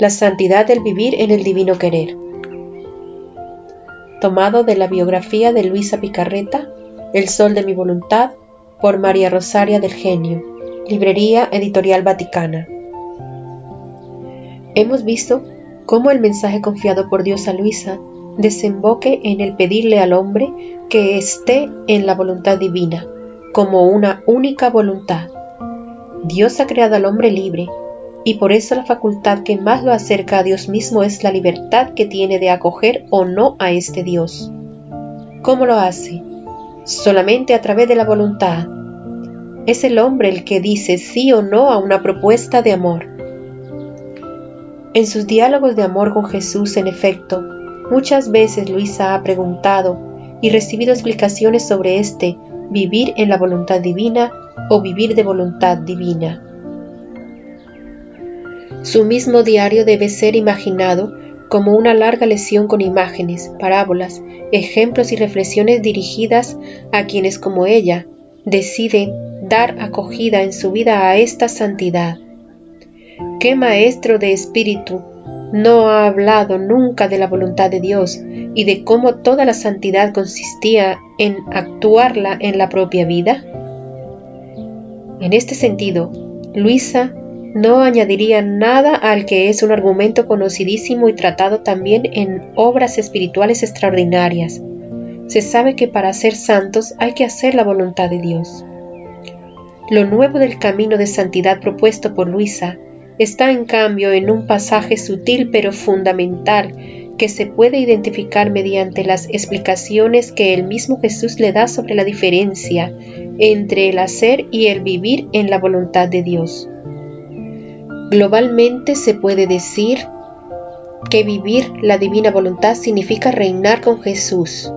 La santidad del vivir en el divino querer. Tomado de la biografía de Luisa Picarreta, El sol de mi voluntad, por María Rosaria del Genio, Librería Editorial Vaticana. Hemos visto cómo el mensaje confiado por Dios a Luisa desemboque en el pedirle al hombre que esté en la voluntad divina, como una única voluntad. Dios ha creado al hombre libre, y por eso la facultad que más lo acerca a Dios mismo es la libertad que tiene de acoger o no a este Dios. ¿Cómo lo hace? Solamente a través de la voluntad. Es el hombre el que dice sí o no a una propuesta de amor. En sus diálogos de amor con Jesús, en efecto, muchas veces Luisa ha preguntado y recibido explicaciones sobre este vivir en la voluntad divina o vivir de voluntad divina. Su mismo diario debe ser imaginado como una larga lección con imágenes, parábolas, ejemplos y reflexiones dirigidas a quienes como ella deciden dar acogida en su vida a esta santidad. ¿Qué maestro de espíritu no ha hablado nunca de la voluntad de Dios y de cómo toda la santidad consistía en actuarla en la propia vida? En este sentido, Luisa no añadiría nada al que es un argumento conocidísimo y tratado también en obras espirituales extraordinarias. Se sabe que para ser santos hay que hacer la voluntad de Dios. Lo nuevo del camino de santidad propuesto por Luisa está en cambio en un pasaje sutil pero fundamental que se puede identificar mediante las explicaciones que el mismo Jesús le da sobre la diferencia entre el hacer y el vivir en la voluntad de Dios. Globalmente se puede decir que vivir la divina voluntad significa reinar con Jesús,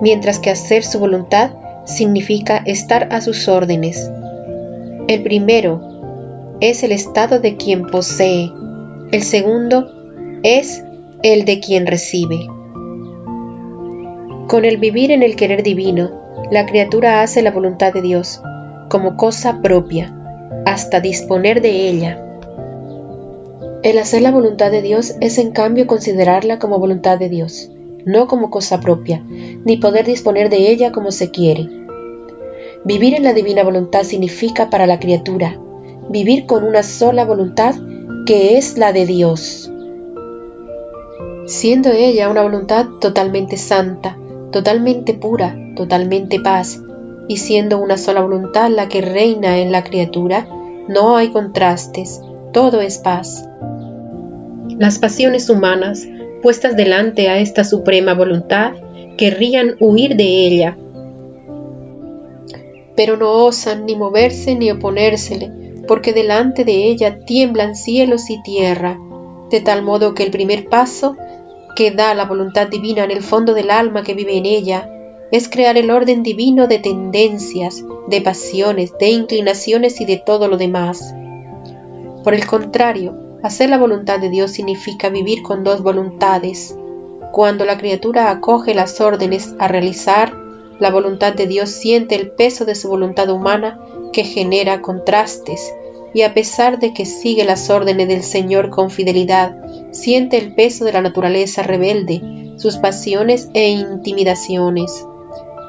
mientras que hacer su voluntad significa estar a sus órdenes. El primero es el estado de quien posee, el segundo es el de quien recibe. Con el vivir en el querer divino, la criatura hace la voluntad de Dios como cosa propia, hasta disponer de ella. El hacer la voluntad de Dios es en cambio considerarla como voluntad de Dios, no como cosa propia, ni poder disponer de ella como se quiere. Vivir en la divina voluntad significa para la criatura vivir con una sola voluntad que es la de Dios, siendo ella una voluntad totalmente santa, totalmente pura, totalmente paz, y siendo una sola voluntad la que reina en la criatura, no hay contrastes, todo es paz. Las pasiones humanas, puestas delante a esta suprema voluntad, querrían huir de ella, pero no osan ni moverse ni oponérsele, porque delante de ella tiemblan cielos y tierra, de tal modo que el primer paso que da la voluntad divina en el fondo del alma que vive en ella es crear el orden divino de tendencias, de pasiones, de inclinaciones y de todo lo demás. Por el contrario, hacer la voluntad de Dios significa vivir con dos voluntades. Cuando la criatura acoge las órdenes a realizar, la voluntad de Dios siente el peso de su voluntad humana que genera contrastes, y a pesar de que sigue las órdenes del Señor con fidelidad, siente el peso de la naturaleza rebelde, sus pasiones e intimidaciones.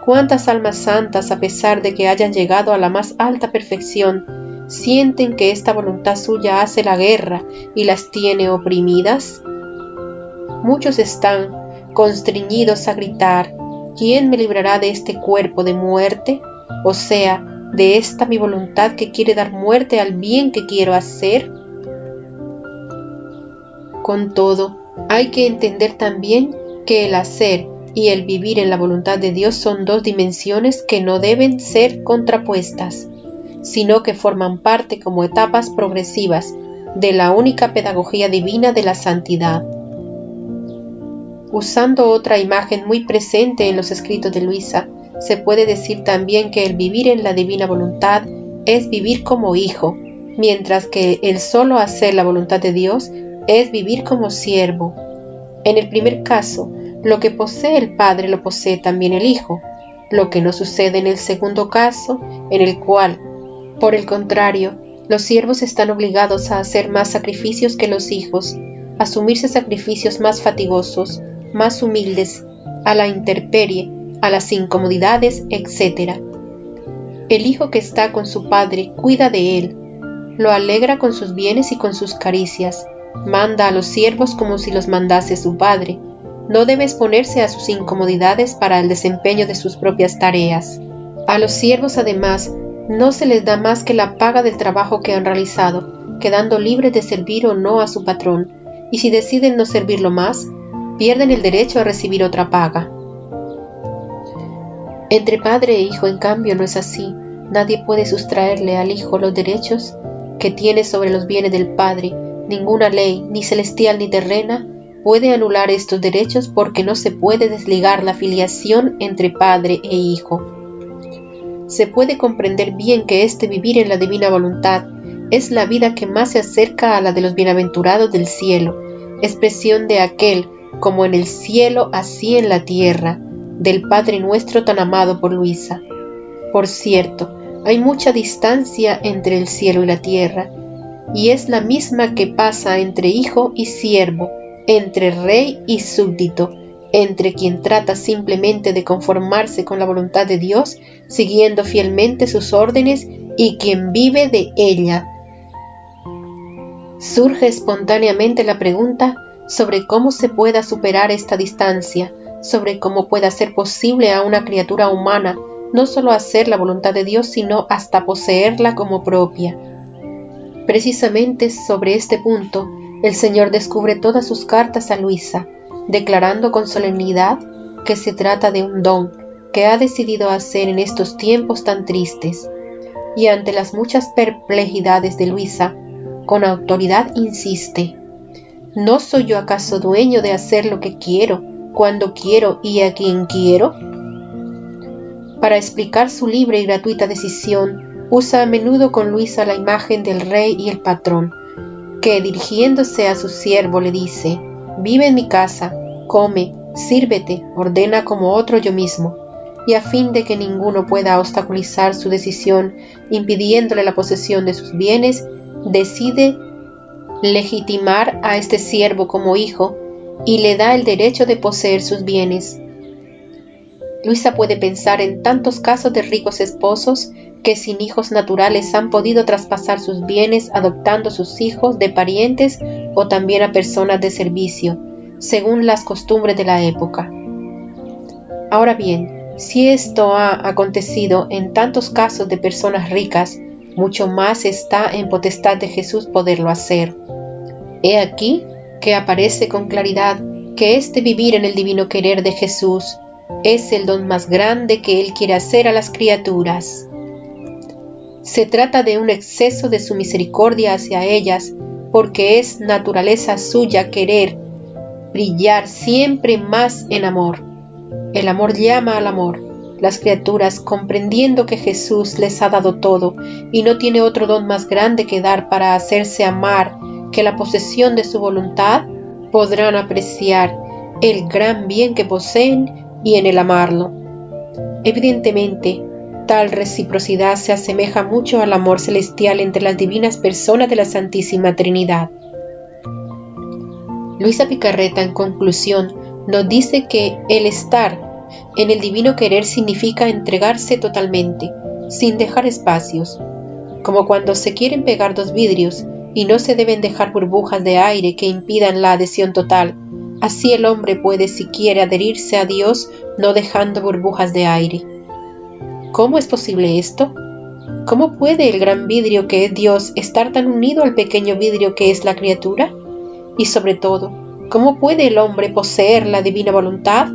¿Cuántas almas santas, a pesar de que hayan llegado a la más alta perfección, sienten que esta voluntad suya hace la guerra y las tiene oprimidas? Muchos están constreñidos a gritar: ¿quién me librará de este cuerpo de muerte? O sea, de esta mi voluntad que quiere dar muerte al bien que quiero hacer. Con todo, hay que entender también que el hacer y el vivir en la voluntad de Dios son dos dimensiones que no deben ser contrapuestas, sino que forman parte como etapas progresivas de la única pedagogía divina de la santidad. Usando otra imagen muy presente en los escritos de Luisa, se puede decir también que el vivir en la divina voluntad es vivir como hijo, mientras que el solo hacer la voluntad de Dios es vivir como siervo. En el primer caso, lo que posee el Padre lo posee también el Hijo, lo que no sucede en el segundo caso, en el cual, por el contrario, los siervos están obligados a hacer más sacrificios que los hijos, asumirse sacrificios más fatigosos, más humildes, a la intemperie, a las incomodidades, etc. El hijo que está con su padre cuida de él, lo alegra con sus bienes y con sus caricias, manda a los siervos como si los mandase su padre, no debe exponerse a sus incomodidades para el desempeño de sus propias tareas. A los siervos, además, no se les da más que la paga del trabajo que han realizado, quedando libres de servir o no a su patrón, y si deciden no servirlo más, pierden el derecho a recibir otra paga. Entre padre e hijo, en cambio, no es así. Nadie puede sustraerle al hijo los derechos que tiene sobre los bienes del padre. Ninguna ley, ni celestial ni terrena, puede anular estos derechos porque no se puede desligar la filiación entre padre e hijo. Se puede comprender bien que este vivir en la divina voluntad es la vida que más se acerca a la de los bienaventurados del cielo, expresión de aquel, como en el cielo, así en la tierra, del Padre nuestro tan amado por Luisa. Por cierto, hay mucha distancia entre el cielo y la tierra, y es la misma que pasa entre hijo y siervo, entre rey y súbdito, entre quien trata simplemente de conformarse con la voluntad de Dios, siguiendo fielmente sus órdenes, y quien vive de ella. Surge espontáneamente la pregunta sobre cómo se pueda superar esta distancia, sobre cómo pueda ser posible a una criatura humana no solo hacer la voluntad de Dios, sino hasta poseerla como propia. Precisamente sobre este punto, el Señor descubre todas sus cartas a Luisa, declarando con solemnidad que se trata de un don que ha decidido hacer en estos tiempos tan tristes. Y ante las muchas perplejidades de Luisa, con autoridad insiste: ¿no soy yo acaso dueño de hacer lo que quiero, cuando quiero y a quien quiero? Para explicar su libre y gratuita decisión, usa a menudo con Luisa la imagen del rey y el patrón, que dirigiéndose a su siervo le dice: vive en mi casa, come, sírvete, ordena como otro yo mismo, y a fin de que ninguno pueda obstaculizar su decisión impidiéndole la posesión de sus bienes, decide legitimar a este siervo como hijo y le da el derecho de poseer sus bienes. Luisa puede pensar en tantos casos de ricos esposos que sin hijos naturales han podido traspasar sus bienes adoptando sus hijos de parientes o también a personas de servicio, según las costumbres de la época. Ahora bien, si esto ha acontecido en tantos casos de personas ricas, mucho más está en potestad de Jesús poderlo hacer. He aquí que aparece con claridad que este vivir en el divino querer de Jesús es el don más grande que Él quiere hacer a las criaturas. Se trata de un exceso de su misericordia hacia ellas, porque es naturaleza suya querer brillar siempre más en amor. El amor llama al amor. Las criaturas, comprendiendo que Jesús les ha dado todo y no tiene otro don más grande que dar para hacerse amar que la posesión de su voluntad, podrán apreciar el gran bien que poseen y en el amarlo. Evidentemente, tal reciprocidad se asemeja mucho al amor celestial entre las divinas personas de la Santísima Trinidad. Luisa Picarreta, en conclusión, nos dice que el estar en el divino querer significa entregarse totalmente, sin dejar espacios, como cuando se quieren pegar dos vidrios y no se deben dejar burbujas de aire que impidan la adhesión total. Así el hombre puede, si quiere, adherirse a Dios no dejando burbujas de aire. ¿Cómo es posible esto? ¿Cómo puede el gran vidrio que es Dios estar tan unido al pequeño vidrio que es la criatura? Y sobre todo, ¿cómo puede el hombre poseer la divina voluntad?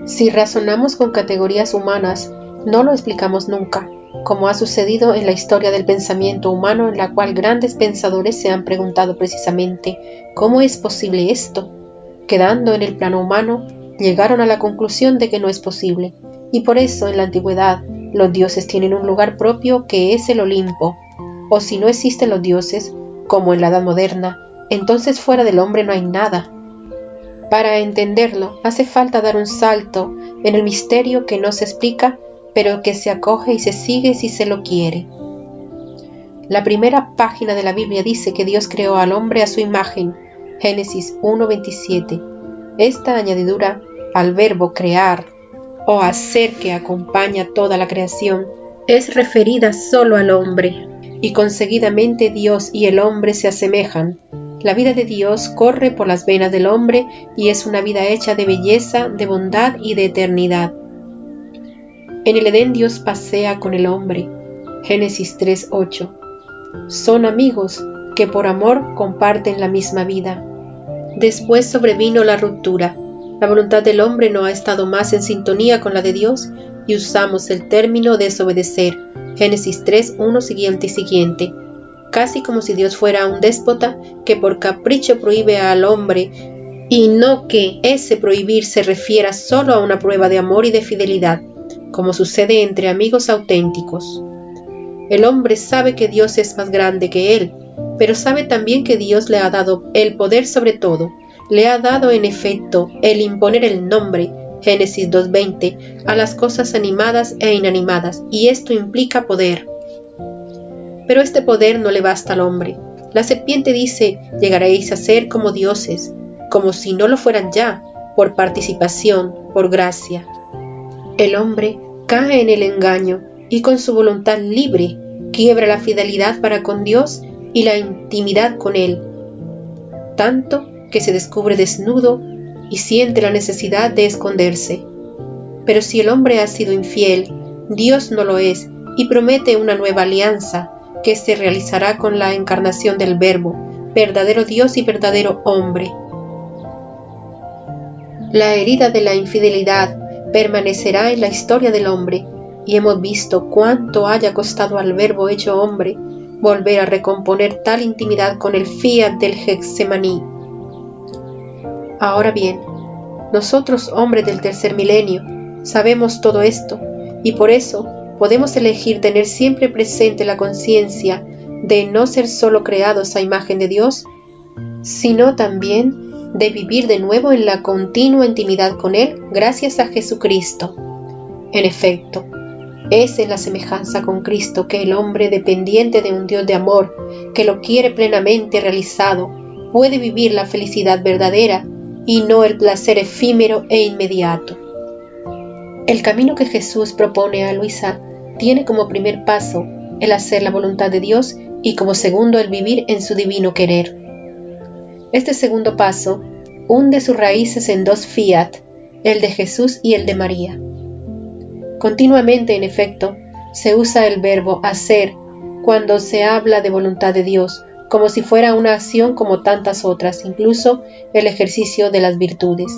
Si razonamos con categorías humanas, no lo explicamos nunca, como ha sucedido en la historia del pensamiento humano, en la cual grandes pensadores se han preguntado precisamente ¿cómo es posible esto? Quedando en el plano humano, llegaron a la conclusión de que no es posible, y por eso en la antigüedad los dioses tienen un lugar propio que es el Olimpo, o si no existen los dioses, como en la Edad Moderna, entonces fuera del hombre no hay nada. Para entenderlo, hace falta dar un salto en el misterio que no se explica, pero que se acoge y se sigue si se lo quiere. La primera página de la Biblia dice que Dios creó al hombre a su imagen, Génesis 1:27. Esta añadidura al verbo crear o hacer que acompaña toda la creación es referida solo al hombre, y conseguidamente Dios y el hombre se asemejan. La vida de Dios corre por las venas del hombre y es una vida hecha de belleza, de bondad y de eternidad. En el Edén Dios pasea con el hombre. Génesis 3:8. Son amigos que por amor comparten la misma vida. Después sobrevino la ruptura. La voluntad del hombre no ha estado más en sintonía con la de Dios y usamos el término desobedecer. Génesis 3:1 siguiente y siguiente. Casi como si Dios fuera un déspota que por capricho prohíbe al hombre y no que ese prohibir se refiera solo a una prueba de amor y de fidelidad, como sucede entre amigos auténticos. El hombre sabe que Dios es más grande que él, pero sabe también que Dios le ha dado el poder sobre todo. Le ha dado en efecto el imponer el nombre, Génesis 2:20, a las cosas animadas e inanimadas, y esto implica poder. Pero este poder no le basta al hombre. La serpiente dice: llegaréis a ser como dioses, como si no lo fueran ya, por participación, por gracia. El hombre cae en el engaño y con su voluntad libre quiebra la fidelidad para con Dios y la intimidad con Él, tanto que se descubre desnudo y siente la necesidad de esconderse. Pero si el hombre ha sido infiel, Dios no lo es y promete una nueva alianza que se realizará con la encarnación del Verbo, verdadero Dios y verdadero hombre. La herida de la infidelidad permanecerá en la historia del hombre, y hemos visto cuánto haya costado al Verbo hecho hombre volver a recomponer tal intimidad con el fiat del Getsemaní. Ahora bien, nosotros, hombres del tercer milenio, sabemos todo esto, y por eso podemos elegir tener siempre presente la conciencia de no ser solo creados a imagen de Dios, sino también de vivir de nuevo en la continua intimidad con Él gracias a Jesucristo. En efecto, es en la semejanza con Cristo que el hombre dependiente de un Dios de amor, que lo quiere plenamente realizado, puede vivir la felicidad verdadera y no el placer efímero e inmediato. El camino que Jesús propone a Luisa tiene como primer paso el hacer la voluntad de Dios y como segundo el vivir en su divino querer. Este segundo paso hunde sus raíces en dos fiat, el de Jesús y el de María. Continuamente, en efecto, se usa el verbo hacer cuando se habla de voluntad de Dios, como si fuera una acción como tantas otras, incluso el ejercicio de las virtudes.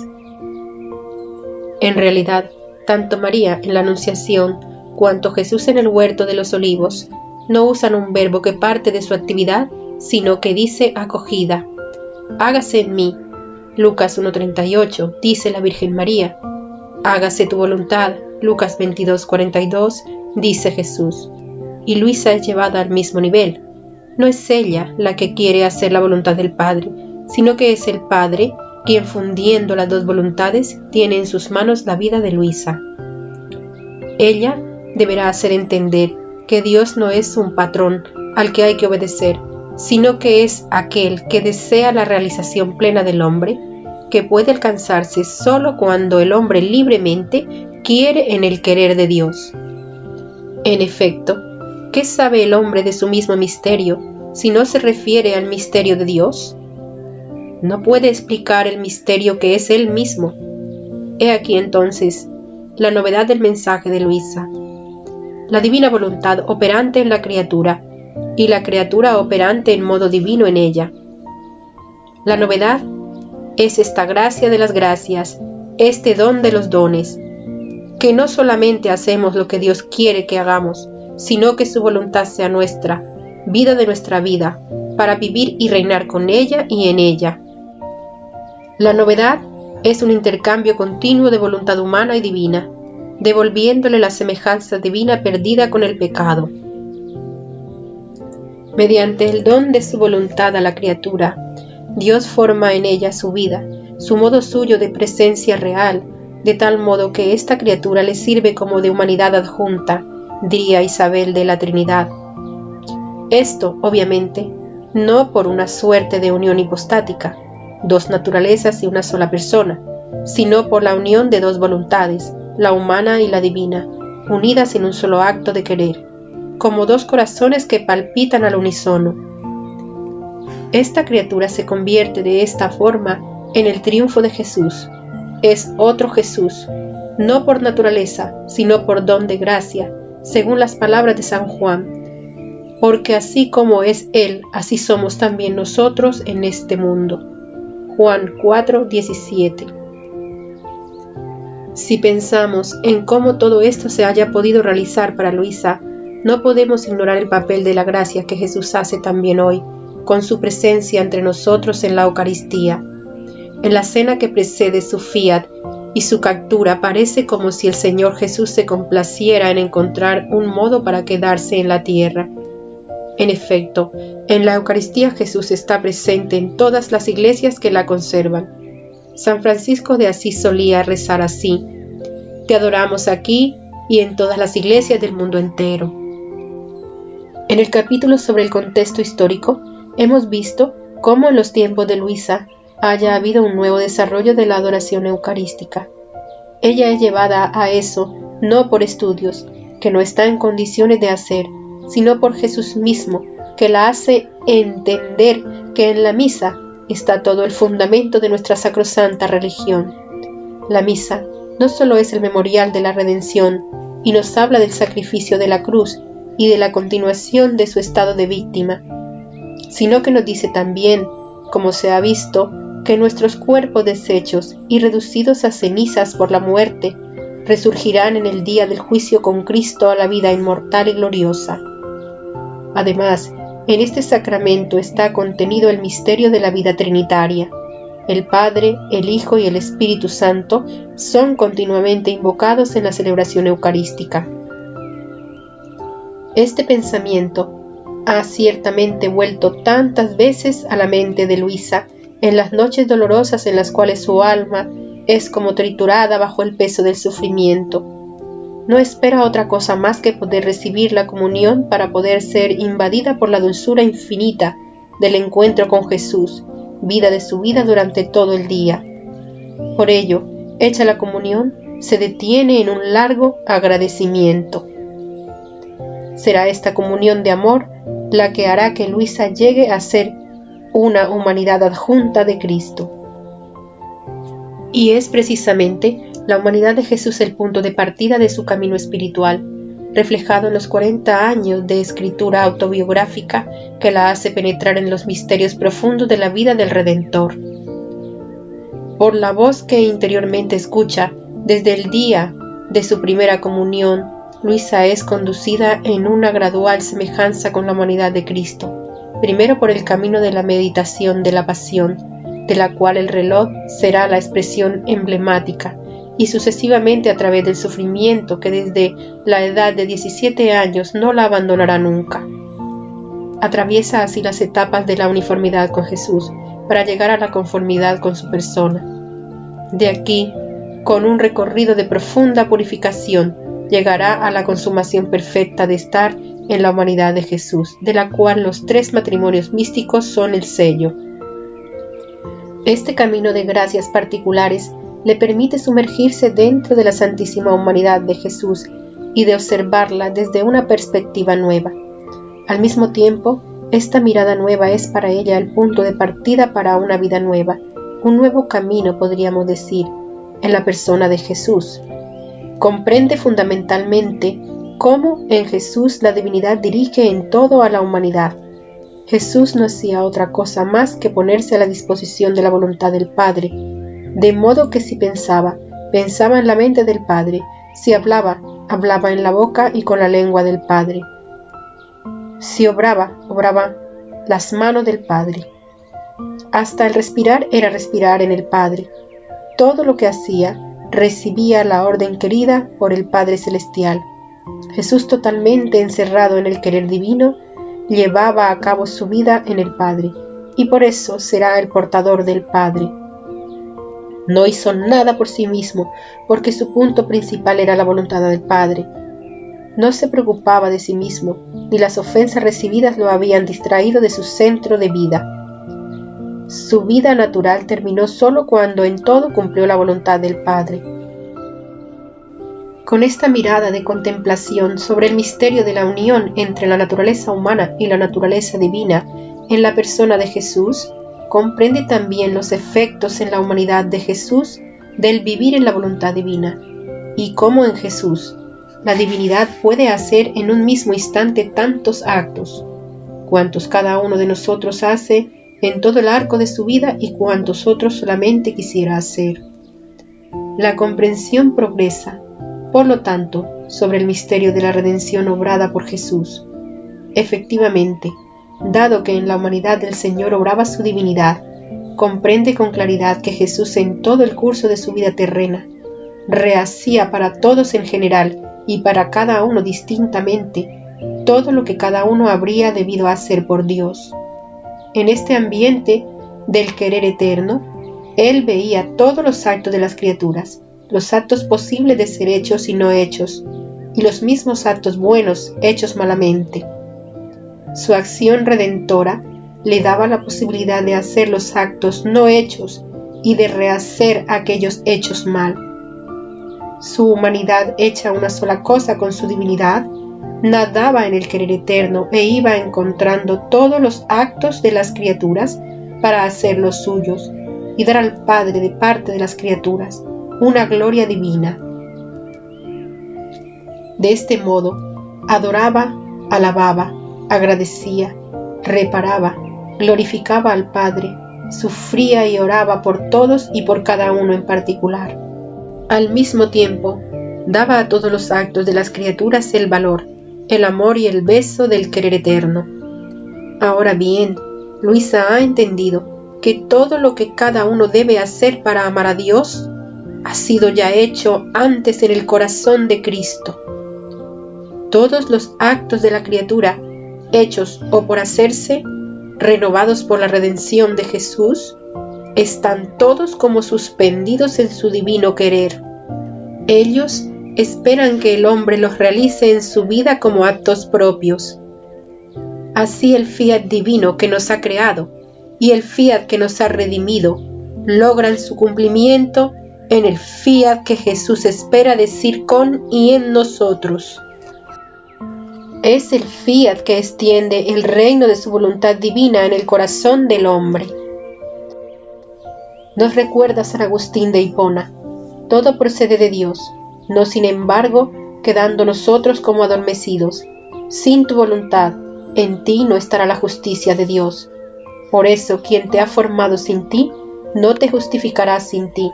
En realidad, tanto María en la Anunciación cuanto Jesús en el huerto de los Olivos no usan un verbo que parte de su actividad, sino que dice acogida. Hágase en mí. Lucas 1:38 dice la Virgen María. Hágase tu voluntad. Lucas 22:42 dice Jesús. Y Luisa es llevada al mismo nivel. No es ella la que quiere hacer la voluntad del Padre, sino que es el Padre quien, fundiendo las dos voluntades, tiene en sus manos la vida de Luisa. Ella deberá hacer entender que Dios no es un patrón al que hay que obedecer, sino que es aquel que desea la realización plena del hombre, que puede alcanzarse solo cuando el hombre libremente quiere en el querer de Dios. En efecto, ¿qué sabe el hombre de su mismo misterio si no se refiere al misterio de Dios? No puede explicar el misterio que es Él mismo. He aquí entonces la novedad del mensaje de Luisa. La divina voluntad operante en la criatura y la criatura operante en modo divino en ella. La novedad es esta gracia de las gracias, este don de los dones, que no solamente hacemos lo que Dios quiere que hagamos, sino que su voluntad sea nuestra, vida de nuestra vida, para vivir y reinar con ella y en ella. La novedad es un intercambio continuo de voluntad humana y divina, devolviéndole la semejanza divina perdida con el pecado. Mediante el don de su voluntad a la criatura, Dios forma en ella su vida, su modo suyo de presencia real, de tal modo que esta criatura le sirve como de humanidad adjunta, diría Isabel de la Trinidad. Esto, obviamente, no por una suerte de unión hipostática, dos naturalezas y una sola persona, sino por la unión de dos voluntades, la humana y la divina, unidas en un solo acto de querer, como dos corazones que palpitan al unísono. Esta criatura se convierte de esta forma en el triunfo de Jesús. Es otro Jesús, no por naturaleza, sino por don de gracia, según las palabras de San Juan, porque así como es Él, así somos también nosotros en este mundo. Juan 4:17. Si pensamos en cómo todo esto se haya podido realizar para Luisa, no podemos ignorar el papel de la gracia que Jesús hace también hoy, con su presencia entre nosotros en la Eucaristía. En la cena que precede su fiat y su captura parece como si el Señor Jesús se complaciera en encontrar un modo para quedarse en la tierra. En efecto, en la Eucaristía Jesús está presente en todas las iglesias que la conservan. San Francisco de Asís solía rezar así: te adoramos aquí y en todas las iglesias del mundo entero. En el capítulo sobre el contexto histórico, hemos visto cómo en los tiempos de Luisa haya habido un nuevo desarrollo de la adoración eucarística. Ella es llevada a eso no por estudios, que no está en condiciones de hacer, sino por Jesús mismo, que la hace entender que en la misa está todo el fundamento de nuestra sacrosanta religión. La misa no solo es el memorial de la redención y nos habla del sacrificio de la cruz y de la continuación de su estado de víctima, sino que nos dice también, como se ha visto, que nuestros cuerpos deshechos y reducidos a cenizas por la muerte resurgirán en el día del juicio con Cristo a la vida inmortal y gloriosa. Además, en este sacramento está contenido el misterio de la vida trinitaria. El Padre, el Hijo y el Espíritu Santo son continuamente invocados en la celebración eucarística. Este pensamiento ha ciertamente vuelto tantas veces a la mente de Luisa en las noches dolorosas en las cuales su alma es como triturada bajo el peso del sufrimiento. No espera otra cosa más que poder recibir la comunión para poder ser invadida por la dulzura infinita del encuentro con Jesús, vida de su vida durante todo el día. Por ello, hecha la comunión, se detiene en un largo agradecimiento. Será esta comunión de amor la que hará que Luisa llegue a ser una humanidad adjunta de Cristo. Y es precisamente la humanidad de Jesús el punto de partida de su camino espiritual, reflejado en los 40 años de escritura autobiográfica que la hace penetrar en los misterios profundos de la vida del Redentor. Por la voz que interiormente escucha, desde el día de su primera comunión, Luisa es conducida en una gradual semejanza con la humanidad de Cristo, primero por el camino de la meditación de la pasión, de la cual el reloj será la expresión emblemática, y sucesivamente a través del sufrimiento que desde la edad de 17 años no la abandonará nunca. Atraviesa así las etapas de la uniformidad con Jesús para llegar a la conformidad con su persona. De aquí, con un recorrido de profunda purificación, llegará a la consumación perfecta de estar en la humanidad de Jesús, de la cual los 3 matrimonios místicos son el sello. Este camino de gracias particulares le permite sumergirse dentro de la santísima humanidad de Jesús y de observarla desde una perspectiva nueva. Al mismo tiempo, esta mirada nueva es para ella el punto de partida para una vida nueva, un nuevo camino, podríamos decir, en la persona de Jesús. Comprende fundamentalmente cómo en Jesús la divinidad dirige en todo a la humanidad. Jesús no hacía otra cosa más que ponerse a la disposición de la voluntad del Padre, de modo que si pensaba en la mente del Padre, si hablaba en la boca y con la lengua del Padre, si obraba las manos del Padre. Hasta el respirar era respirar en el Padre. Todo lo que hacía recibía la orden querida por el Padre Celestial. Jesús, totalmente encerrado en el querer divino, llevaba a cabo su vida en el Padre, y por eso será el portador del Padre. No hizo nada por sí mismo, porque su punto principal era la voluntad del Padre. No se preocupaba de sí mismo, ni las ofensas recibidas lo habían distraído de su centro de vida. Su vida natural terminó solo cuando en todo cumplió la voluntad del Padre. Con esta mirada de contemplación sobre el misterio de la unión entre la naturaleza humana y la naturaleza divina en la persona de Jesús, comprende también los efectos en la humanidad de Jesús del vivir en la voluntad divina, y cómo en Jesús la divinidad puede hacer en un mismo instante tantos actos, cuantos cada uno de nosotros hace en todo el arco de su vida y cuantos otros solamente quisiera hacer. La comprensión progresa, por lo tanto, sobre el misterio de la redención obrada por Jesús. Efectivamente, dado que en la humanidad del Señor obraba su divinidad, comprende con claridad que Jesús en todo el curso de su vida terrena rehacía para todos en general y para cada uno distintamente todo lo que cada uno habría debido hacer por Dios. En este ambiente del querer eterno, Él veía todos los actos de las criaturas, los actos posibles de ser hechos y no hechos, y los mismos actos buenos hechos malamente. Su acción redentora le daba la posibilidad de hacer los actos no hechos y de rehacer aquellos hechos mal. Su humanidad hecha una sola cosa con su divinidad, nadaba en el querer eterno e iba encontrando todos los actos de las criaturas para hacer los suyos y dar al Padre de parte de las criaturas una gloria divina. De este modo, adoraba, alababa, agradecía, reparaba, glorificaba al Padre, sufría y oraba por todos y por cada uno en particular. Al mismo tiempo, daba a todos los actos de las criaturas el valor, el amor y el beso del querer eterno. Ahora bien, Luisa ha entendido que todo lo que cada uno debe hacer para amar a Dios ha sido ya hecho antes en el corazón de Cristo. Todos los actos de la criatura, hechos o por hacerse, renovados por la redención de Jesús, están todos como suspendidos en su divino querer. Ellos esperan que el hombre los realice en su vida como actos propios. Así el fiat divino que nos ha creado y el fiat que nos ha redimido logran su cumplimiento en el fiat que Jesús espera decir con y en nosotros. Es el fiat que extiende el reino de su voluntad divina en el corazón del hombre. Nos recuerda San Agustín de Hipona: todo procede de Dios, no sin embargo quedando nosotros como adormecidos. Sin tu voluntad, en ti no estará la justicia de Dios. Por eso, quien te ha formado sin ti, no te justificará sin ti.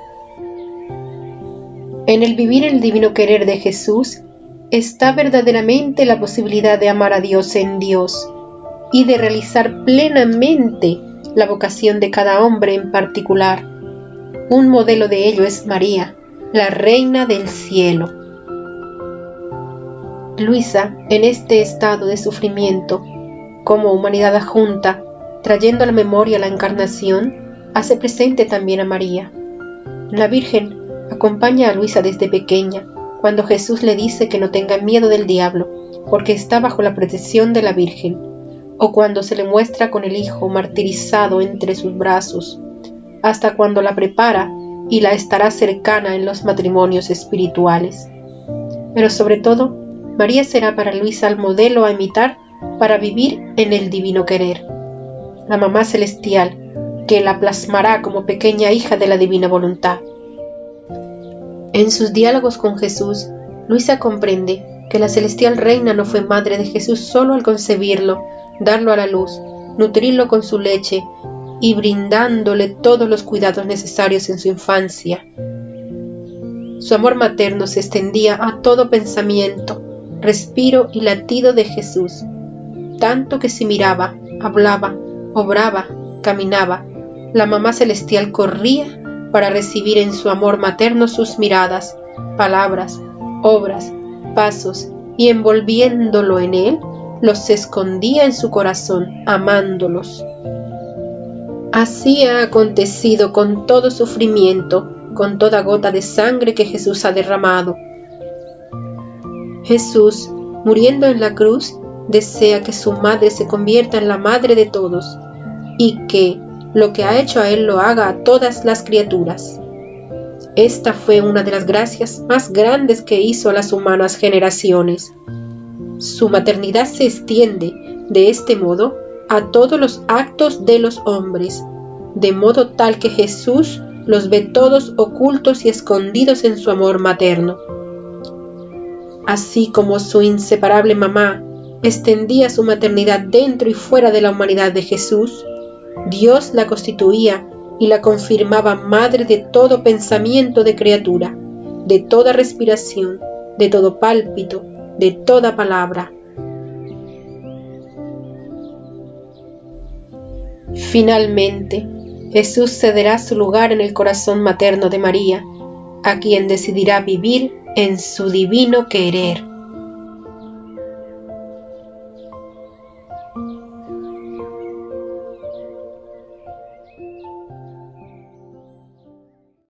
En el vivir el divino querer de Jesús está verdaderamente la posibilidad de amar a Dios en Dios y de realizar plenamente la vocación de cada hombre en particular. Un modelo de ello es María, la Reina del Cielo. Luisa, en este estado de sufrimiento, como humanidad adjunta, trayendo a la memoria la Encarnación, hace presente también a María. La Virgen acompaña a Luisa desde pequeña, cuando Jesús le dice que no tenga miedo del diablo, porque está bajo la protección de la Virgen, o cuando se le muestra con el Hijo martirizado entre sus brazos, hasta cuando la prepara y la estará cercana en los matrimonios espirituales. Pero sobre todo, María será para Luisa el modelo a imitar para vivir en el divino querer. La mamá celestial, que la plasmará como pequeña hija de la divina voluntad. En sus diálogos con Jesús, Luisa comprende que la celestial reina no fue madre de Jesús solo al concebirlo, darlo a la luz, nutrirlo con su leche y brindándole todos los cuidados necesarios en su infancia. Su amor materno se extendía a todo pensamiento, respiro y latido de Jesús, tanto que si miraba, hablaba, obraba, caminaba, la mamá celestial corría para recibir en su amor materno sus miradas, palabras, obras, pasos, y envolviéndolo en él, los escondía en su corazón, amándolos. Así ha acontecido con todo sufrimiento, con toda gota de sangre que Jesús ha derramado. Jesús, muriendo en la cruz, desea que su madre se convierta en la madre de todos, y que, lo que ha hecho a Él lo haga a todas las criaturas. Esta fue una de las gracias más grandes que hizo a las humanas generaciones. Su maternidad se extiende, de este modo, a todos los actos de los hombres, de modo tal que Jesús los ve todos ocultos y escondidos en su amor materno. Así como su inseparable mamá extendía su maternidad dentro y fuera de la humanidad de Jesús, Dios la constituía y la confirmaba madre de todo pensamiento de criatura, de toda respiración, de todo pálpito, de toda palabra. Finalmente, Jesús cederá su lugar en el corazón materno de María, a quien decidirá vivir en su divino querer.